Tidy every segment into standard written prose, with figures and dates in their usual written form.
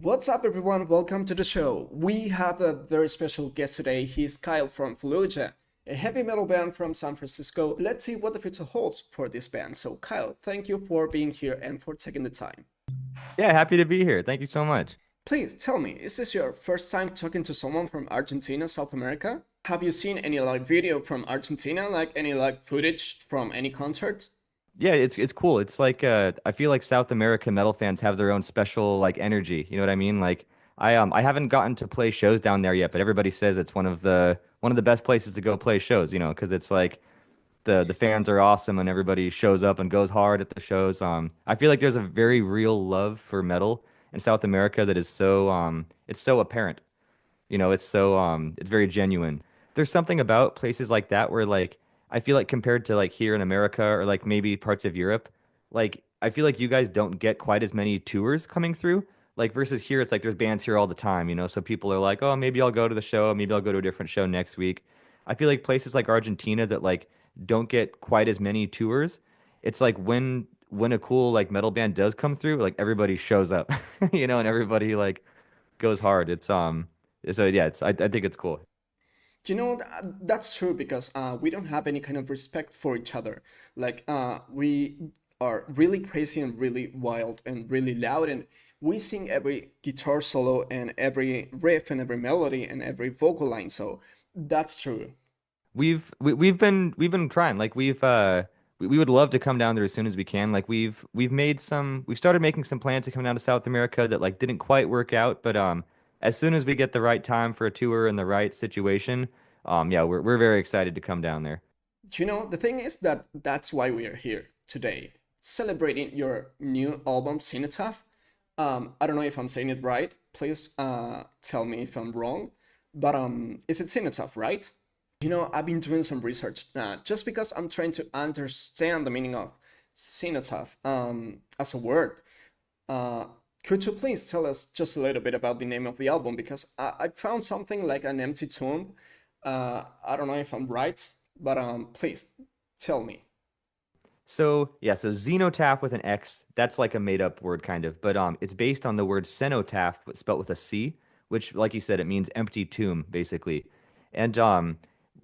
What's up, everyone? Welcome to the show. We have a very special guest today. He's Kyle from Fallujah, a heavy metal band from San Francisco. Let's see what the future holds for this band. So, Kyle, thank you for being here and for taking the time. Yeah, happy to be here. Thank you so much. Please tell me, is this your first time talking to someone from Argentina, South America? Have you seen any video from Argentina, like any footage from any concert? Yeah, it's cool. It's like I feel like South American metal fans have their own special like energy. You know what I mean? Like I haven't gotten to play shows down there yet, but everybody says it's one of the best places to go play shows, because it's like the fans are awesome and everybody shows up and goes hard at the shows. I feel like there's a very real love for metal in South America that is it's so apparent. It's very genuine. There's something about places like that where like I feel like compared to like here in America or like maybe parts of Europe, like I feel like you guys don't get quite as many tours coming through. Like versus here, it's like there's bands here all the time. So people are like, oh, maybe I'll go to the show, maybe I'll go to a different show next week. I feel like places like Argentina that like don't get quite as many tours, it's like when a cool like metal band does come through, like everybody shows up, and everybody like goes hard. So yeah, I think it's cool. You know, that's true because we don't have any kind of respect for each other. We are really crazy and really wild and really loud, and we sing every guitar solo and every riff and every melody and every vocal line. So that's true. We've been trying. Like we would love to come down there as soon as we can. Like we started making some plans to come down to South America that like didn't quite work out, but as soon as we get the right time for a tour and the right situation, yeah, we're very excited to come down there. You know, the thing is that that's why we are here today, celebrating your new album, Xenotaph. I don't know if I'm saying it right. Please tell me if I'm wrong. But is it Xenotaph, right? You know, I've been doing some research just because I'm trying to understand the meaning of Xenotaph as a word. Uh, could you please tell us just a little bit about the name of the album? Because I found something like an empty tomb. I don't know if I'm right, but please tell me. So yeah, so Xenotaph with an X, that's like a made up word kind of, but it's based on the word cenotaph, but spelled with a C, which, like you said, it means empty tomb, basically. And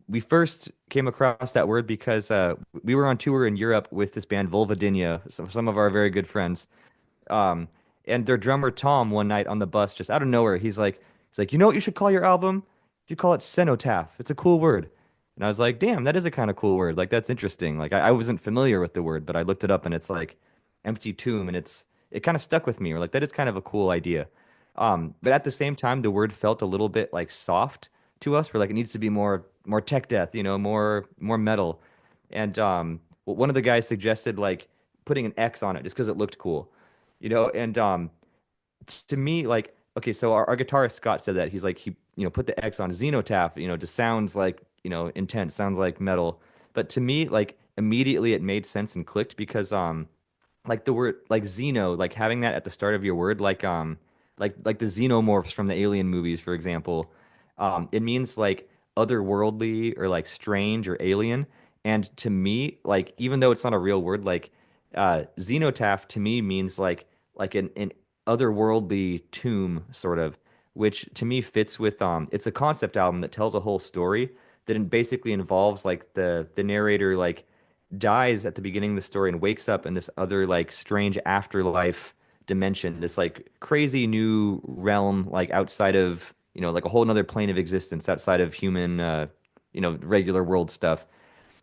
we first came across that word because we were on tour in Europe with this band Vulvodynia, some of our very good friends. Um, and their drummer Tom one night on the bus, just out of nowhere, he's like, you know what you should call your album? You call it cenotaph. It's a cool word. And I was like, damn, that is a kind of cool word. Like that's interesting. Like I wasn't familiar with the word, but I looked it up and it's like empty tomb, and it kind of stuck with me. Or like that is kind of a cool idea. But at the same time, the word felt a little bit like soft to us. We're like, it needs to be more tech death, more metal. And one of the guys suggested like putting an X on it just because it looked cool, and to me, like, okay, so our guitarist Scott said that he put the X on Xenotaph, just sounds like, intense, sounds like metal. But to me, like, immediately it made sense and clicked because, like the word, like Xeno, like having that at the start of your word, like the xenomorphs from the Alien movies, for example, it means like otherworldly or like strange or alien. And to me, like, even though it's not a real word, like, Xenotaph to me means like an otherworldly tomb sort of, which to me fits with it's a concept album that tells a whole story that basically involves like the narrator like dies at the beginning of the story and wakes up in this other like strange afterlife dimension, this like crazy new realm like outside of, like a whole nother plane of existence outside of human regular world stuff.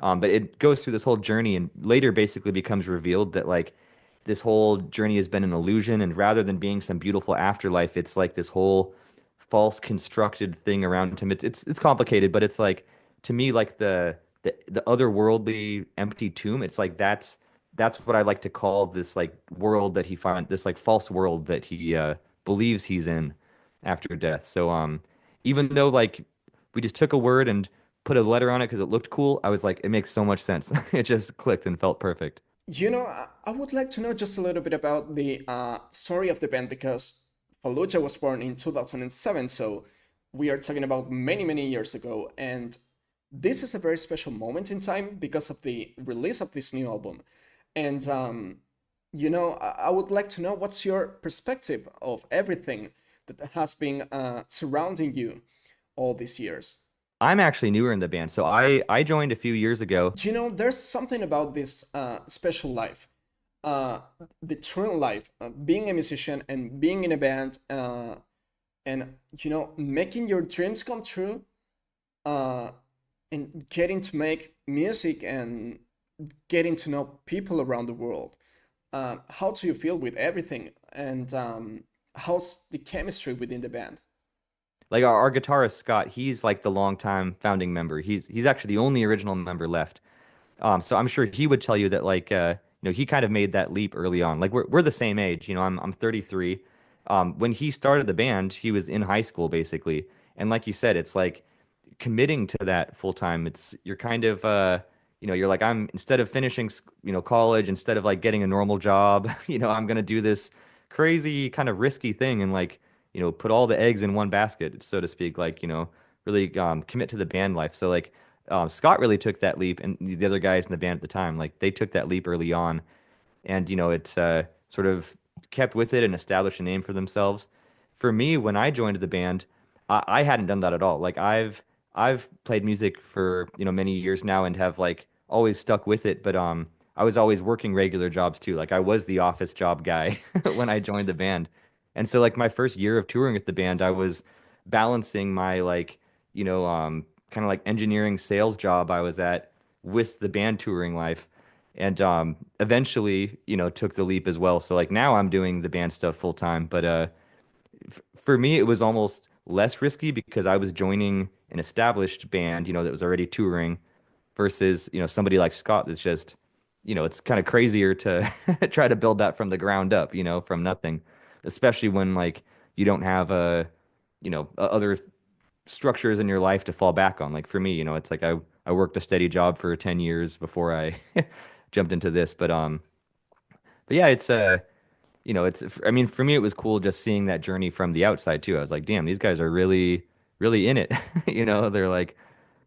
But it goes through this whole journey and later basically becomes revealed that like this whole journey has been an illusion, and rather than being some beautiful afterlife, it's like this whole false constructed thing around him. It's complicated, but it's like to me like the otherworldly empty tomb. It's like that's what I like to call this like world that he find this like false world that he believes he's in after death. So even though like we just took a word and put a letter on it because it looked cool, I was like, it makes so much sense. It just clicked and felt perfect. You know, I would like to know just a little bit about the story of the band because Fallujah was born in 2007, so we are talking about many, many years ago. And this is a very special moment in time because of the release of this new album. And, you know, I would like to know what's your perspective of everything. that has been surrounding you all these years? I'm actually newer in the band, so I joined a few years ago. You know, there's something about this special life, uh, the touring life, being a musician and being in a band, and making your dreams come true, uh, and getting to make music and getting to know people around the world. How do you feel with everything, and how's the chemistry within the band? Like our guitarist Scott, he's like the longtime founding member. He's actually the only original member left. So I'm sure he would tell you that he kind of made that leap early on. Like we're the same age, I'm 33. When he started the band, he was in high school basically. And like you said, it's like committing to that full time. It's you're kind of you're like I'm instead of finishing college, instead of like getting a normal job, I'm gonna do this crazy kind of risky thing and like put all the eggs in one basket, so to speak, like really commit to the band life. So like Scott really took that leap, and the other guys in the band at the time, like they took that leap early on, and it's sort of kept with it and established a name for themselves. For me, when I joined the band, I hadn't done that at all. Like I've played music for many years now and have like always stuck with it, but I was always working regular jobs too. Like I was the office job guy when I joined the band. And so like my first year of touring with the band, I was balancing my like, kind of like engineering sales job I was at with the band touring life. And eventually, took the leap as well. So like now I'm doing the band stuff full time, but for me it was almost less risky because I was joining an established band, that was already touring versus, somebody like Scott that's just, it's kind of crazier to try to build that from the ground up, from nothing, especially when like you don't have other structures in your life to fall back on. Like for me, it's like I worked a steady job for 10 years before I jumped into this, but yeah, it's I mean, for me, it was cool just seeing that journey from the outside too. I was like, damn, these guys are really, really in it. They're like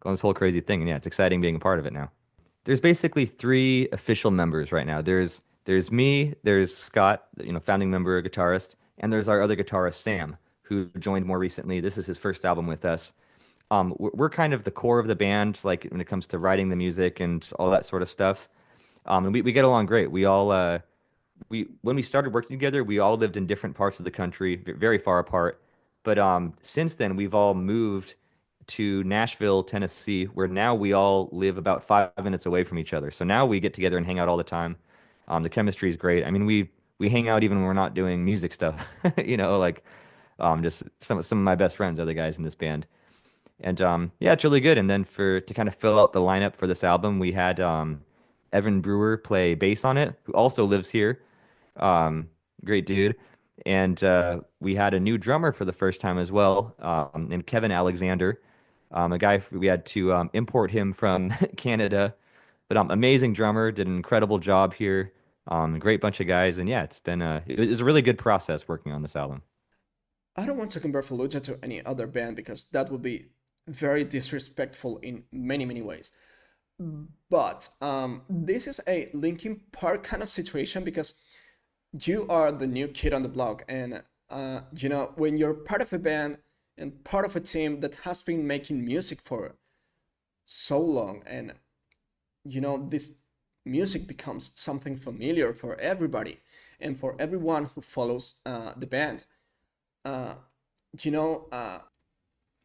going this whole crazy thing. And yeah, it's exciting being a part of it now. There's basically three official members right now. There's me, there's Scott, founding member, guitarist, and there's our other guitarist, Sam, who joined more recently. This is his first album with us. We're kind of the core of the band, like when it comes to writing the music and all that sort of stuff. And we get along great. We all we when we started working together, we all lived in different parts of the country, very far apart. But since then, we've all moved to Nashville, Tennessee, where now we all live about 5 minutes away from each other. So now we get together and hang out all the time. The chemistry is great. I mean, we hang out even when we're not doing music stuff. Like just some of my best friends are the guys in this band. And yeah, it's really good. And then for to kind of fill out the lineup for this album, we had Evan Brewer play bass on it, who also lives here. Um, Great dude. And we had a new drummer for the first time as well, named Kevin Alexander. A guy we had to import him from Canada, but amazing drummer, did an incredible job here. A great bunch of guys, and yeah, it was a really good process working on this album. I don't want to compare Fallujah to any other band because that would be very disrespectful in many, many ways. But this is a Linkin Park kind of situation because you are the new kid on the block, and when you're part of a band and part of a team that has been making music for so long, and this music becomes something familiar for everybody and for everyone who follows the band. Uh, you know, uh,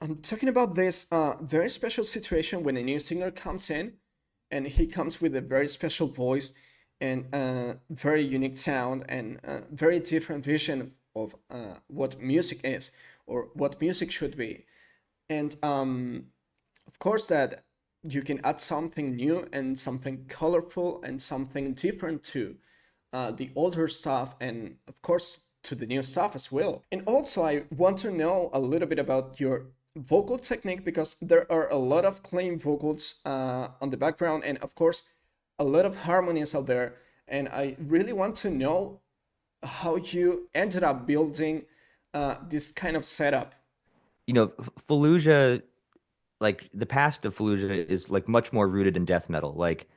I'm talking about this very special situation when a new singer comes in and he comes with a very special voice and very unique sound and very different vision of what music is or what music should be. And of course, that you can add something new and something colorful and something different to the older stuff, and of course to the new stuff as well. And also, I want to know a little bit about your vocal technique because there are a lot of clean vocals on the background, and of course, a lot of harmonies out there. And I really want to know how you ended up building this kind of setup. Fallujah, like the past of Fallujah is like much more rooted in death metal. Like,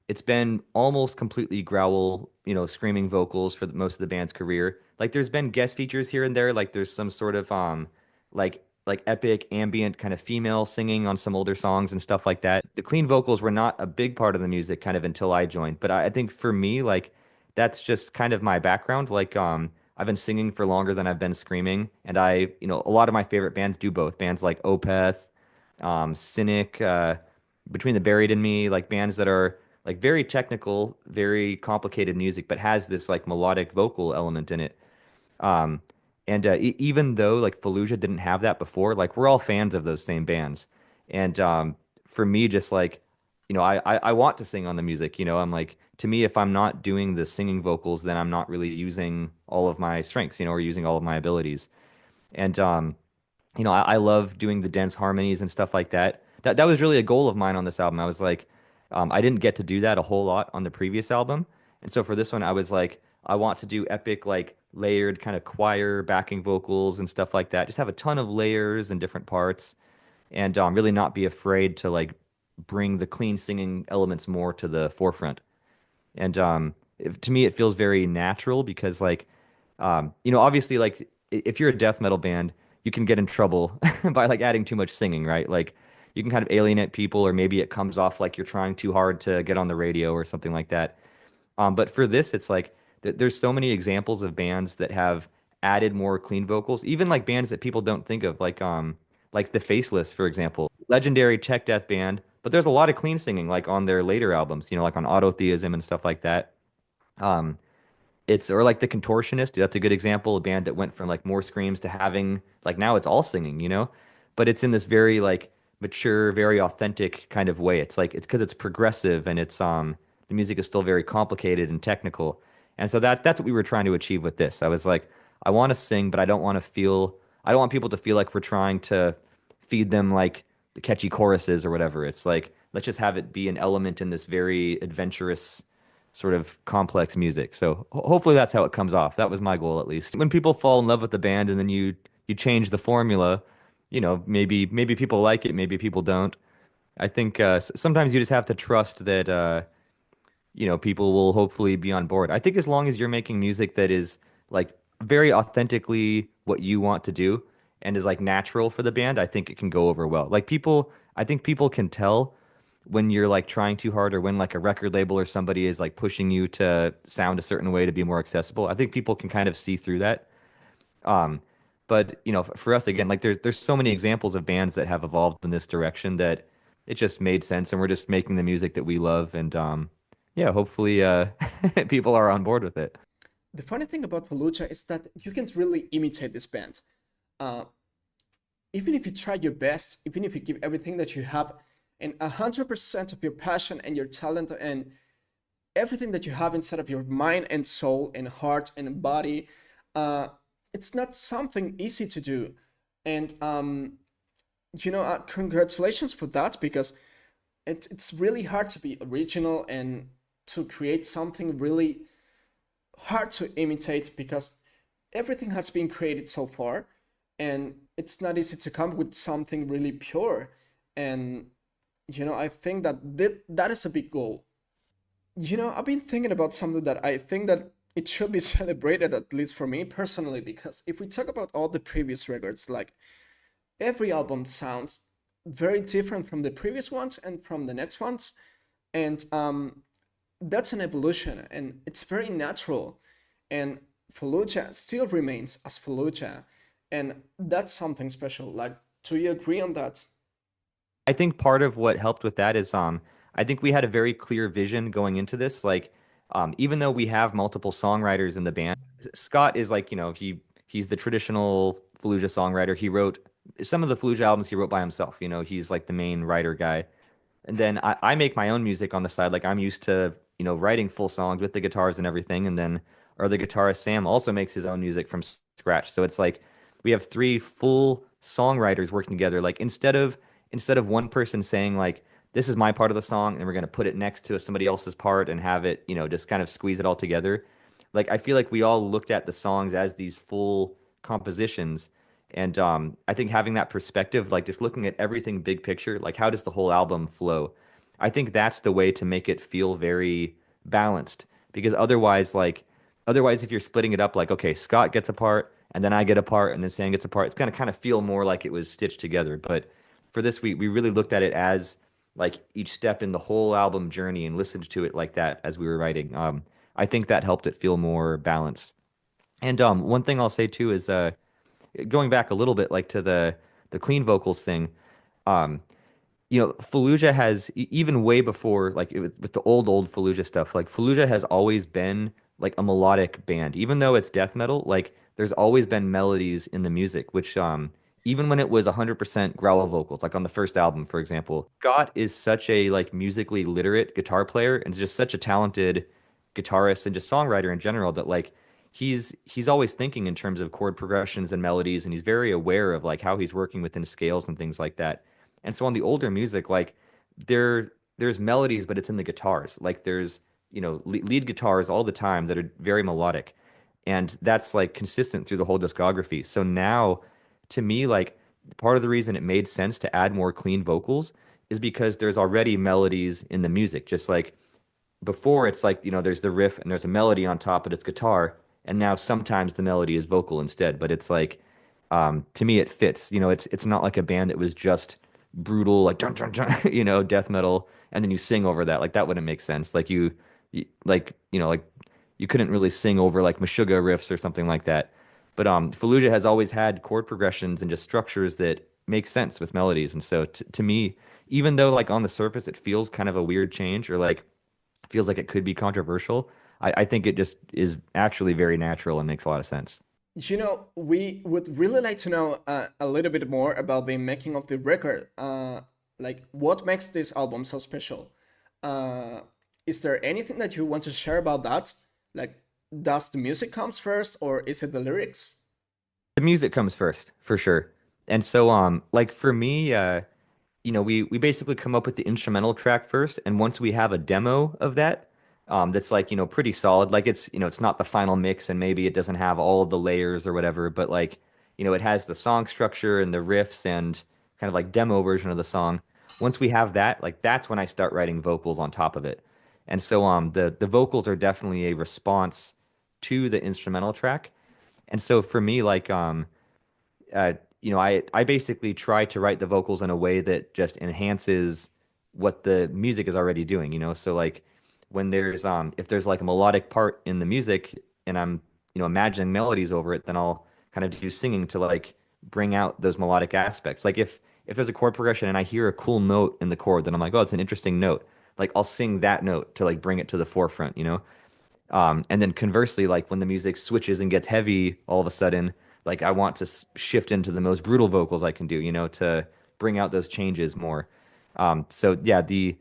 it's been almost completely growl, screaming vocals for most of the band's career. Like there's been guest features here and there, like there's some sort of like epic ambient kind of female singing on some older songs and stuff like that. The clean vocals were not a big part of the music kind of until I joined, but I think for me, like that's just kind of my background. Like I've been singing for longer than I've been screaming, and a lot of my favorite bands do both. Bands like Opeth, Cynic, Between the Buried and Me, like bands that are like very technical, very complicated music, but has this like melodic vocal element in it. Um, and even though like Fallujah didn't have that before, like we're all fans of those same bands. And for me, just like, I want to sing on the music. I'm like, to me, if I'm not doing the singing vocals, then I'm not really using all of my strengths, or using all of my abilities. And I love doing the dense harmonies and stuff like that. That was really a goal of mine on this album. I was like, I didn't get to do that a whole lot on the previous album, and so for this one, I was like, I want to do epic, like layered kind of choir backing vocals and stuff like that. Just have a ton of layers and different parts, and really not be afraid to like bring the clean singing elements more to the forefront. And to me, it feels very natural because, like, obviously, like, if you're a death metal band, you can get in trouble by like adding too much singing, right? Like, you can kind of alienate people, or maybe it comes off like you're trying too hard to get on the radio or something like that. But for this, it's like there's so many examples of bands that have added more clean vocals, even like bands that people don't think of, like the Faceless, for example, legendary Czech death band. But there's a lot of clean singing, like on their later albums, like on Autotheism and stuff like that. Um, it's or like the Contortionist. That's a good example, a band that went from like more screams to having like now it's all singing. But it's in this very like mature, very authentic kind of way. It's like it's because it's progressive and it's the music is still very complicated and technical. And so that's what we were trying to achieve with this. I was like, I want to sing, but I don't want people to feel like we're trying to feed them like the catchy choruses or whatever. It's like let's just have it be an element in this very adventurous sort of complex music. So hopefully that's how it comes off. That was my goal at least. When people fall in love with the band and then you change the formula, maybe people like it, maybe people don't. I think sometimes you just have to trust that people will hopefully be on board. I think as long as you're making music that is like very authentically what you want to do and is like natural for the band, I think it can go over well. I think people can tell when you're like trying too hard or when like a record label or somebody is like pushing you to sound a certain way to be more accessible. I think people can kind of see through that. Um, but for us again, like there's so many examples of bands that have evolved in this direction that it just made sense, and we're just making the music that we love, and yeah, hopefully people are on board with it. The funny thing about Fallujah is that you can't really imitate this band. Uh, Even if you try your best, even if you give everything that you have, and 100% of your passion and your talent and everything that you have inside of your mind and soul and heart and body, uh, it's not something easy to do. And congratulations for that, because it's really hard to be original and to create something really hard to imitate, because everything has been created so far, and it's not easy to come with something really pure. And I think that that is a big goal. I've been thinking about something that I think that it should be celebrated, at least for me personally, because if we talk about all the previous records, like every album sounds very different from the previous ones and from the next ones. And that's an evolution, and it's very natural. And Fallujah still remains as Fallujah, and that's something special. Like, do you agree on that? I think part of what helped with that is I think we had a very clear vision going into this. Like even though we have multiple songwriters in the band, Scott is like, he's the traditional Fallujah songwriter. He wrote some of the Fallujah albums he wrote by himself. He's like the main writer guy. And then I make my own music on the side. Like I'm used to, writing full songs with the guitars and everything. And then or the guitarist Sam also makes his own music from scratch. So it's like we have three full songwriters working together. Like instead of one person saying like this is my part of the song and we're gonna put it next to somebody else's part and have it, just kind of squeeze it all together. Like I feel like we all looked at the songs as these full compositions. And I think having that perspective, like just looking at everything big picture, like how does the whole album flow? I think that's the way to make it feel very balanced. Because otherwise, otherwise, if you're splitting it up, like, okay, Scott gets a part, and then I get a part, and then Sam gets a part, it's gonna kind of feel more like it was stitched together. But for this, we really looked at it as like each step in the whole album journey and listened to it like that as we were writing. I think that helped it feel more balanced. And one thing I'll say too is going back a little bit, like to the clean vocals thing. Um, Fallujah has even way before, like it was with the old Fallujah stuff. Like Fallujah has always been like a melodic band, even though it's death metal. Like there's always been melodies in the music, which even when it was 100% growl vocals, like on the first album, for example, Scott is such a like musically literate guitar player and just such a talented guitarist and just songwriter in general that like he's always thinking in terms of chord progressions and melodies, and he's very aware of like how he's working within scales and things like that. And so on the older music, like there's melodies, but it's in the guitars. Like there's, lead guitars all the time that are very melodic. And that's like consistent through the whole discography. So now to me, like part of the reason it made sense to add more clean vocals is because there's already melodies in the music. Just like before, it's like, there's the riff and there's a melody on top, but it's guitar. And now sometimes the melody is vocal instead. But it's like, to me, it fits. It's not like a band that was just brutal, like dun, dun, dun, death metal, and then you sing over that. Like that wouldn't make sense. Like like you couldn't really sing over like Meshuggah riffs or something like that. But Fallujah has always had chord progressions and just structures that make sense with melodies. And so to me, even though like on the surface it feels kind of a weird change or like feels like it could be controversial, I think it just is actually very natural and makes a lot of sense. We would really like to know a little bit more about the making of the record. Like, what makes this album so special? Uh, is there anything that you want to share about that? Like, does the music comes first, or is it the lyrics? The music comes first, for sure. And so like for me, we basically come up with the instrumental track first, and once we have a demo of that, that's like, pretty solid. Like it's not the final mix, and maybe it doesn't have all of the layers or whatever, but like, it has the song structure and the riffs and kind of like demo version of the song. Once we have that, like that's when I start writing vocals on top of it. And so the vocals are definitely a response to the instrumental track. And so for me, like uh, I basically try to write the vocals in a way that just enhances what the music is already doing, So like when there's if there's like a melodic part in the music and I'm, imagining melodies over it, then I'll kind of do singing to like bring out those melodic aspects. Like if there's a chord progression and I hear a cool note in the chord, then I'm like, oh, it's an interesting note. Like I'll sing that note to like bring it to the forefront. And then conversely, like when the music switches and gets heavy all of a sudden, like I want to shift into the most brutal vocals I can do, to bring out those changes more. So yeah, the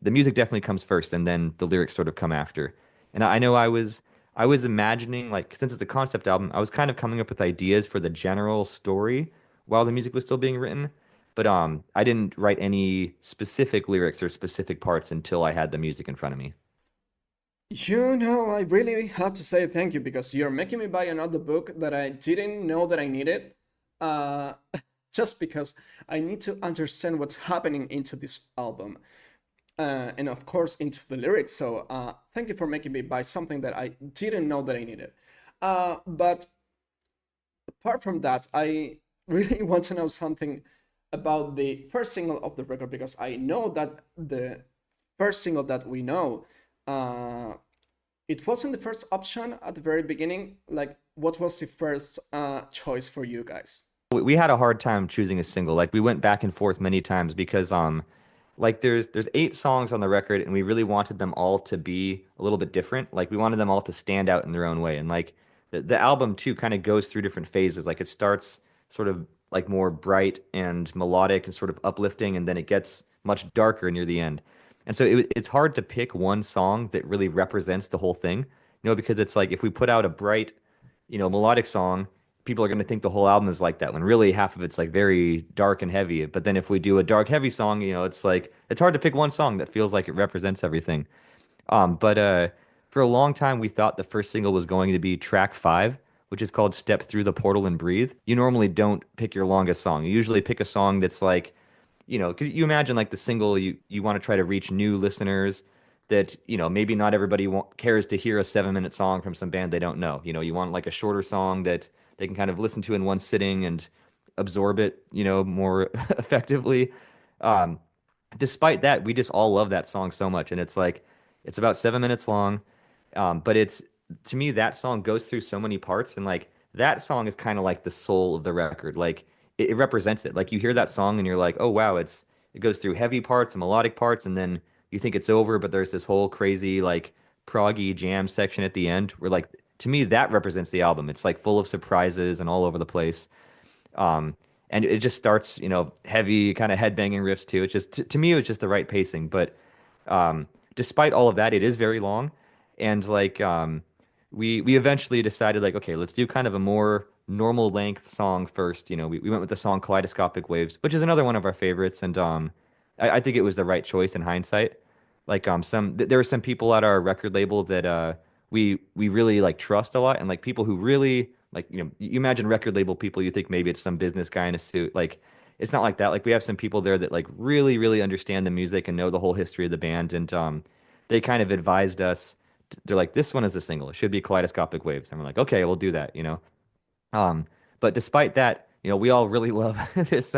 music definitely comes first, and then the lyrics sort of come after. And I know I was imagining like since it's a concept album, I was kind of coming up with ideas for the general story while the music was still being written. But I didn't write any specific lyrics or specific parts until I had the music in front of me. I really have to say thank you because you're making me buy another book that I didn't know that I needed. Uh, just because I need to understand what's happening into this album. And of course into the lyrics. So thank you for making me buy something that I didn't know that I needed. But apart from that, I really want to know something about the first single of the record because I know that the first single that we know, uh, it wasn't the first option at the very beginning. Like, what was the first choice for you guys? We had a hard time choosing a single. Like we went back and forth many times because like there's 8 songs on the record and we really wanted them all to be a little bit different. Like we wanted them all to stand out in their own way. And like the album too kind of goes through different phases. Like it starts sort of like more bright and melodic and sort of uplifting, and then it gets much darker near the end. And so it's hard to pick one song that really represents the whole thing, because it's like if we put out a bright, melodic song, people are going to think the whole album is like that when really half of it's like very dark and heavy. But then if we do a dark, heavy song, it's like it's hard to pick one song that feels like it represents everything. But for a long time, we thought the first single was going to be track 5, which is called Step Through the Portal and Breathe. You normally don't pick your longest song. You usually pick a song that's like because you imagine like the single, you want to try to reach new listeners that, maybe not everybody cares to hear a 7-minute song from some band they don't know. You want like a shorter song that they can kind of listen to in one sitting and absorb it, more effectively. Um, Despite that, we just all love that song so much, and it's like it's about 7 minutes long, but it's to me that song goes through so many parts, and like that song is kind of like the soul of the record. Like it represents it. Like you hear that song and you're like, oh wow, it goes through heavy parts and melodic parts, and then you think it's over, but there's this whole crazy like proggy jam section at the end where like to me that represents the album. It's like full of surprises and all over the place. And it just starts, heavy kind of headbanging riffs too. It's just to me, it was just the right pacing. But despite all of that, it is very long, and like we eventually decided like, okay, let's do kind of a more normal length song first. We went with the song Kaleidoscopic Waves, which is another one of our favorites, and I think it was the right choice in hindsight. Like there were some people at our record label that we really like trust a lot, and like people who really like, you imagine record label people, you think maybe it's some business guy in a suit. Like it's not like that. Like we have some people there that like really, really understand the music and know the whole history of the band, and they kind of advised us. They're like, this one is a single. It should be Kaleidoscopic Waves, and we're like, okay, we'll do that. Um, but despite that, we all really love this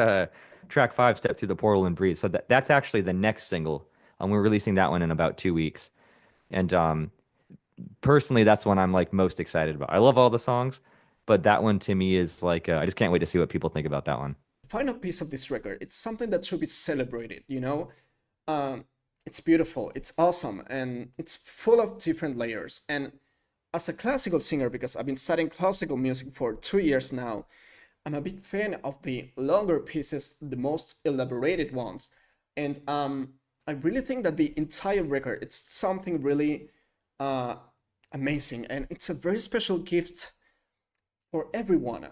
track 5, Step Through the Portal and Breathe. So that's actually the next single. We're releasing that one in about 2 weeks. And personally, that's one I'm like most excited about. I love all the songs, but that one to me is like I just can't wait to see what people think about that one. Final piece of this record, it's something that should be celebrated, Um, it's beautiful, it's awesome, and it's full of different layers. And as a classical singer, because I've been studying classical music for 2 years now, I'm a big fan of the longer pieces, the most elaborated ones. And I really think that the entire record, it's something really uh, amazing. And it's a very special gift for everyone,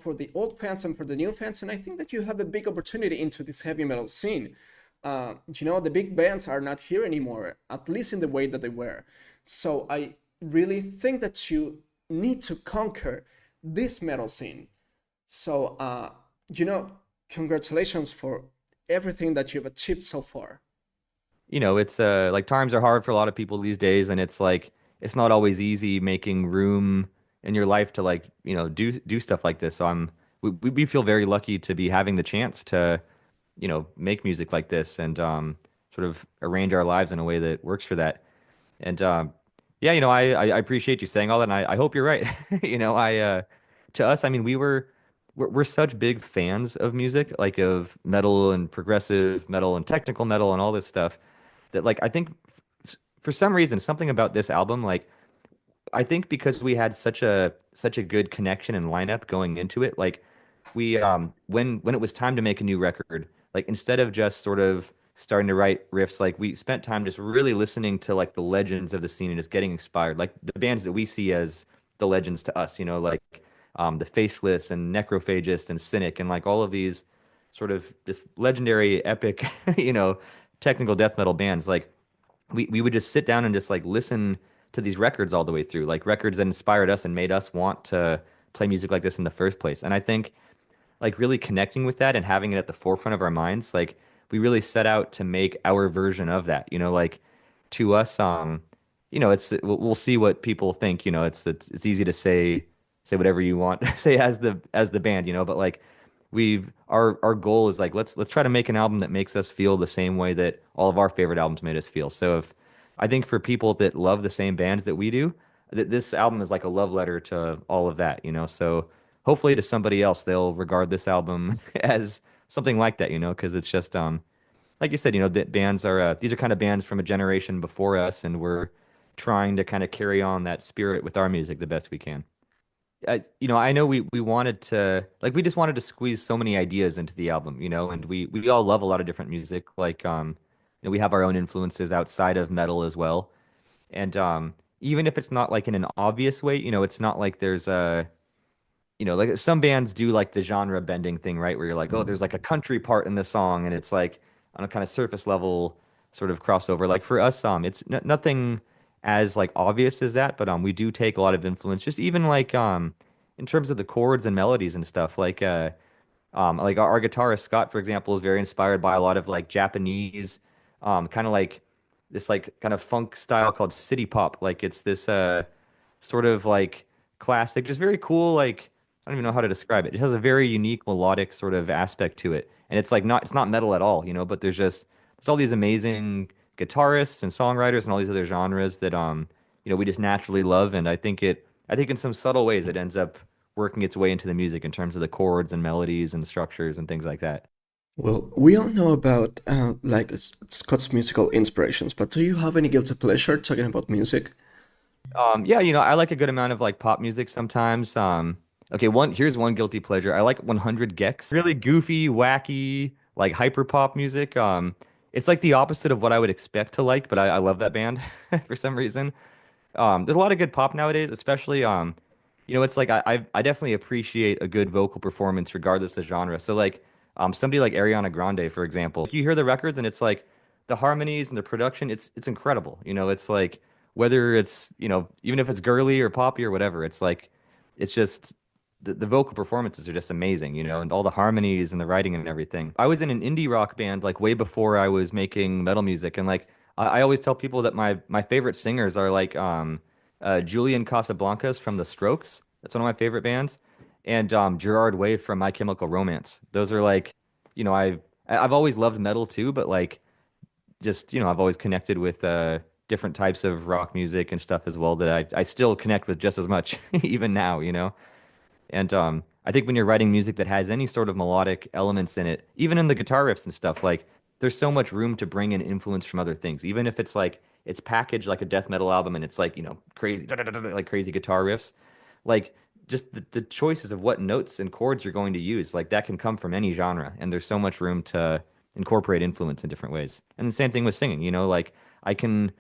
for the old fans and for the new fans. And I think that you have a big opportunity into this heavy metal scene. The big bands are not here anymore, at least in the way that they were. So I really think that you need to conquer this metal scene. So, congratulations for everything that you've achieved so far. It's like times are hard for a lot of people these days, and it's like it's not always easy making room in your life to like, do stuff like this. So we feel very lucky to be having the chance to, make music like this and sort of arrange our lives in a way that works for that. And yeah, I appreciate you saying all that, and I hope you're right. To us, I mean, we're such big fans of music, like of metal and progressive metal and technical metal and all this stuff, that like I think for some reason something about this album, like I think because we had such a good connection and lineup going into it, like we when it was time to make a new record, like instead of just sort of starting to write riffs, like we spent time just really listening to like the legends of the scene and just getting inspired, like the bands that we see as the legends to us, like the Faceless and Necrophagist and Cynic and like all of these sort of this legendary epic, technical death metal bands. Like we would just sit down and just like listen to these records all the way through, like records that inspired us and made us want to play music like this in the first place. And I think like really connecting with that and having it at the forefront of our minds, like we really set out to make our version of that. Like to us, it's we'll see what people think. It's easy to say whatever you want say as the band, but like our goal is like let's try to make an album that makes us feel the same way that all of our favorite albums made us feel. So if I think for people that love the same bands that we do, that this album is like a love letter to all of that. So hopefully to somebody else they'll regard this album as something like that, because it's just like you said, that bands are these are kind of bands from a generation before us, and we're trying to kind of carry on that spirit with our music the best we can. I know we wanted to like we just wanted to squeeze so many ideas into the album, and we all love a lot of different music. Like we have our own influences outside of metal as well. And even if it's not like in an obvious way, it's not like there's a like some bands do like the genre bending thing, right? Where you're like, oh, there's like a country part in the song, and it's like on a kind of surface level sort of crossover. Like for us, it's nothing as like obvious as that, but we do take a lot of influence, just even like in terms of the chords and melodies and stuff. Like Like our guitarist Scott, for example, is very inspired by a lot of like Japanese, kind of like this like kind of funk style called city pop. Like it's this sort of like classic, just very cool. Like I don't even know how to describe it. It has a very unique melodic sort of aspect to it, and it's like not it's not metal at all, you know. But there's all these amazing guitarists and songwriters and all these other genres that you know we just naturally love, and I think in some subtle ways it ends up working its way into the music in terms of the chords and melodies and structures and things like that. Well, we all know about like Scott's musical inspirations, but do you have any guilty pleasure talking about music? Yeah, you know, I like a good amount of like pop music sometimes. Okay, here's one guilty pleasure. I like 100 Gex. Really goofy, wacky, like hyper pop music. It's like the opposite of what I would expect to like, but I love that band for some reason. There's a lot of good pop nowadays, especially you know, it's like I definitely appreciate a good vocal performance regardless of genre. So like somebody like Ariana Grande, for example, you hear the records and it's like the harmonies and the production, it's incredible. You know, it's like whether it's, you know, even if it's girly or poppy or whatever, it's like it's just the vocal performances are just amazing, you know, and all the harmonies and the writing and everything. I was in an indie rock band like way before I was making metal music, and like I always tell people that my favorite singers are like Julian Casablancas from The Strokes. That's one of my favorite bands, and Gerard Way from My Chemical Romance. Those are like, you know, I've always loved metal too, but like just you know I've always connected with different types of rock music and stuff as well that I still connect with just as much even now, you know. And I think when you're writing music that has any sort of melodic elements in it, even in the guitar riffs and stuff, like there's so much room to bring in influence from other things. Even if it's like it's packaged like a death metal album and it's like, you know, crazy like crazy guitar riffs, like just the choices of what notes and chords you're going to use, like that can come from any genre. And there's so much room to incorporate influence in different ways. And the same thing with singing, you know, like I can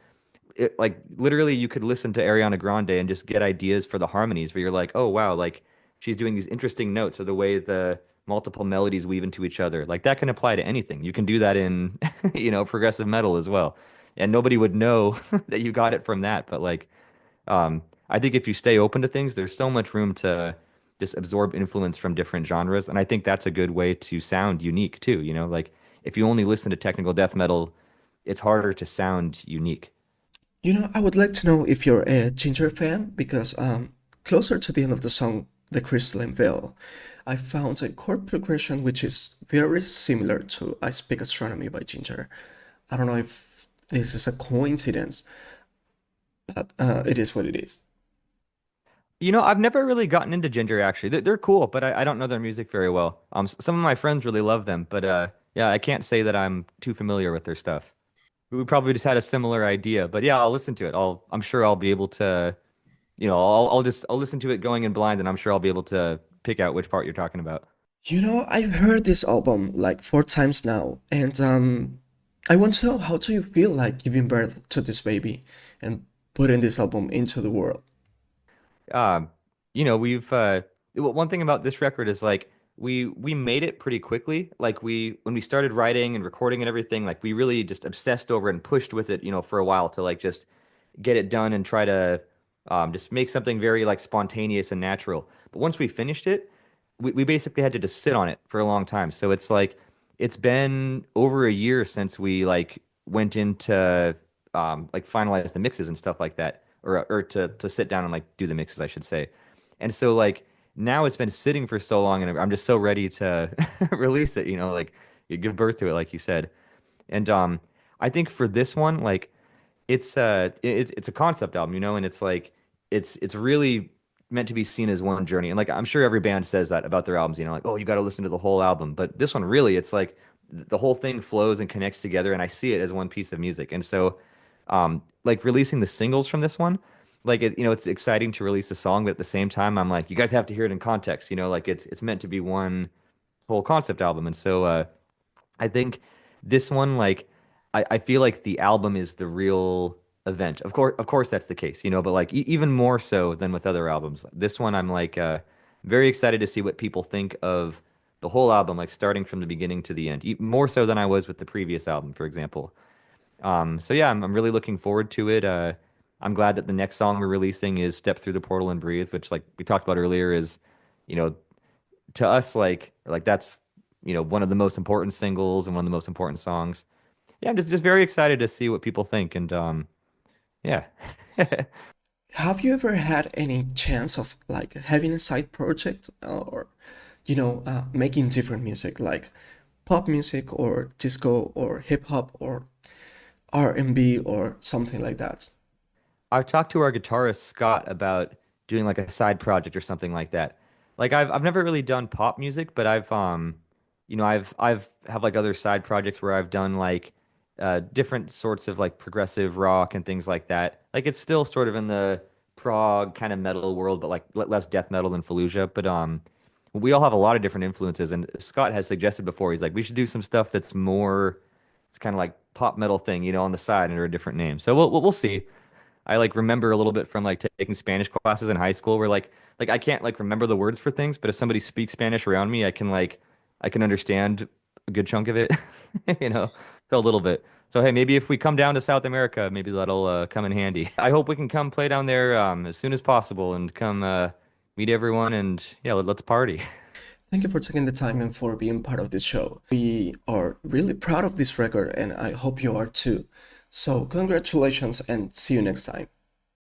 like literally you could listen to Ariana Grande and just get ideas for the harmonies where you're like, oh wow, like she's doing these interesting notes or the way the multiple melodies weave into each other. Like that can apply to anything. You can do that in, you know, progressive metal as well. And nobody would know that you got it from that. But like, I think if you stay open to things, there's so much room to just absorb influence from different genres. And I think that's a good way to sound unique too. You know, like if you only listen to technical death metal, it's harder to sound unique. You know, I would like to know if you're a Ginger fan because closer to the end of the song, The Crystalline Veil, I found a chord progression which is very similar to I Speak Astronomy by Ginger. I don't know if this is a coincidence, but it is what it is. You know, I've never really gotten into Ginger actually. They're cool, but I don't know their music very well. Some of my friends really love them, but yeah, I can't say that I'm too familiar with their stuff. We probably just had a similar idea, but yeah, I'll listen to it. I'm sure I'll be able to, you know, I'll listen to it going in blind, and I'm sure I'll be able to pick out which part you're talking about. You know, I've heard this album like 4 times now, and I want to know how do you feel like giving birth to this baby and putting this album into the world? Um, you know, one thing about this record is like we made it pretty quickly. Like when we started writing and recording and everything, like we really just obsessed over and pushed with it, you know, for a while to like just get it done and try to just make something very like spontaneous and natural. But once we finished it, we basically had to just sit on it for a long time. So it's like it's been over a year since we like went into like finalize the mixes and stuff like that, or to sit down and like do the mixes, I should say. And so like now it's been sitting for so long, and I'm just so ready to release it. You know, like you give birth to it, like you said. And I think for this one, like it's a concept album, you know, and it's like it's really meant to be seen as one journey. And like I'm sure every band says that about their albums, you know, like oh, you got to listen to the whole album. But this one really, it's like the whole thing flows and connects together, and I see it as one piece of music. And so, like releasing the singles from this one, like you know, it's exciting to release a song, but at the same time, I'm like, you guys have to hear it in context, you know, like it's meant to be one whole concept album. And so, I think this one, like, I feel like the album is the real event. Of course, that's the case, you know. But like, even more so than with other albums, this one, I'm like, very excited to see what people think of the whole album, like starting from the beginning to the end, more so than I was with the previous album, for example. So yeah, I'm really looking forward to it. I'm glad that the next song we're releasing is "Step Through the Portal and Breathe," which, like we talked about earlier, is, you know, to us like one of the most important singles and one of the most important songs. Yeah, I'm just very excited to see what people think, and yeah. Have you ever had any chance of like having a side project or, making different music like pop music or disco or hip hop or R&B or something like that? I've talked to our guitarist Scott about doing like a side project or something like that. Like I've never really done pop music, but I've have like other side projects where I've done like different sorts of like progressive rock and things like that. Like it's still sort of in the prog kind of metal world, but like less death metal than Fallujah. But we all have a lot of different influences, and Scott has suggested before, he's like, we should do some stuff that's more, it's kind of like pop metal thing, on the side under a different name. So we'll see. I like remember a little bit from like taking Spanish classes in high school where like I can't like remember the words for things, but if somebody speaks Spanish around me, I can understand a good chunk of it, you know, a little bit. So hey, maybe if we come down to South America, maybe that'll come in handy. I hope we can come play down there as soon as possible and come meet everyone and yeah, let's party. Thank you for taking the time and for being part of this show. We are really proud of this record and I hope you are too. So, congratulations and see you next time.